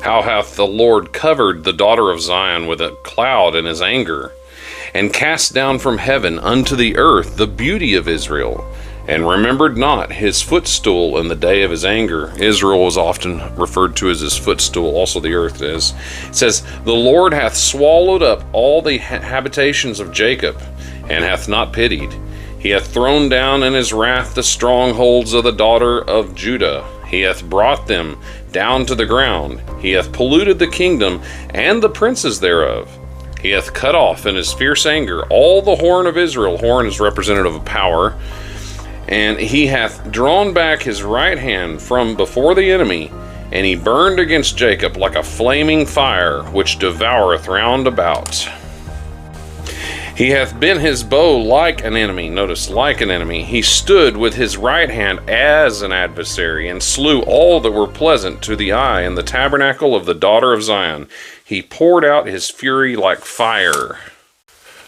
How hath the Lord covered the daughter of Zion with a cloud in his anger, and cast down from heaven unto the earth the beauty of Israel, and remembered not his footstool in the day of his anger. Israel was often referred to as his footstool, also the earth is. It says, the Lord hath swallowed up all the habitations of Jacob, and hath not pitied. He hath thrown down in his wrath the strongholds of the daughter of Judah. He hath brought them down to the ground. He hath polluted the kingdom and the princes thereof. He hath cut off in his fierce anger all the horn of Israel. Horn is representative of power. And he hath drawn back his right hand from before the enemy, and he burned against Jacob like a flaming fire, which devoureth round about. He hath bent his bow like an enemy. Notice, like an enemy. He stood with his right hand as an adversary, and slew all that were pleasant to the eye in the tabernacle of the daughter of Zion. He poured out his fury like fire.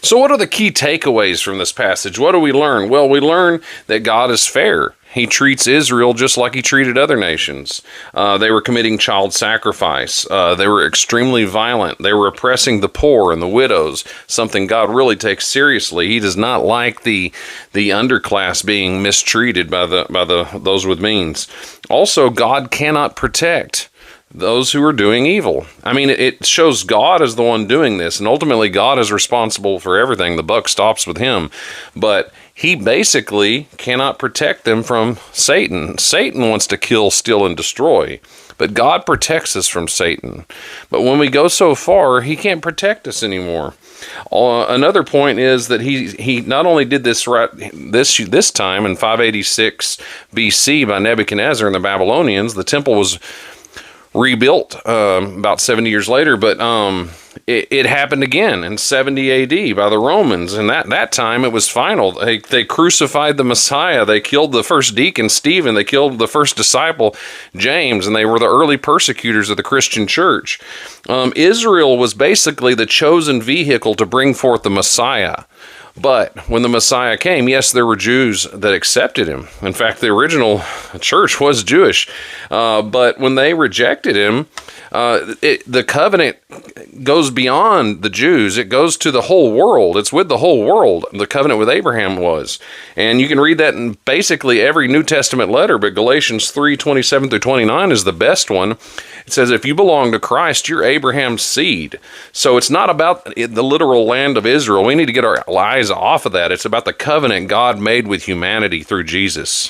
So what are the key takeaways from this passage? What do we learn? Well, we learn that God is fair. He treats Israel just like he treated other nations. They were committing child sacrifice. They were extremely violent. They were oppressing the poor and the widows, something God really takes seriously. He does not like the underclass being mistreated by those with means. Also, God cannot protect those who are doing evil. I mean, it shows God is the one doing this, and ultimately God is responsible for everything. The buck stops with him. But he basically cannot protect them from Satan. Satan wants to kill, steal, and destroy. But God protects us from Satan. But when we go so far, he can't protect us anymore. Another point is that he not only did this this time in 586 BC by Nebuchadnezzar and the Babylonians. The temple was rebuilt about 70 years later, but it happened again in 70 AD by the Romans, and that time it was final. They crucified the Messiah. They killed the first deacon, Stephen. They killed the first disciple, James, and they were the early persecutors of the Christian church. Israel was basically the chosen vehicle to bring forth the Messiah. But when the Messiah came, yes, there were Jews that accepted him. In fact, the original church was Jewish. But when they rejected him, the covenant goes beyond the Jews. It goes to the whole world. It's with the whole world. The covenant with Abraham was. And you can read that in basically every New Testament letter, but Galatians 3:27 through 29 is the best one. It says, if you belong to Christ, you're Abraham's seed. So it's not about the literal land of Israel. We need to get our eyes off of that. It's about the covenant God made with humanity through Jesus.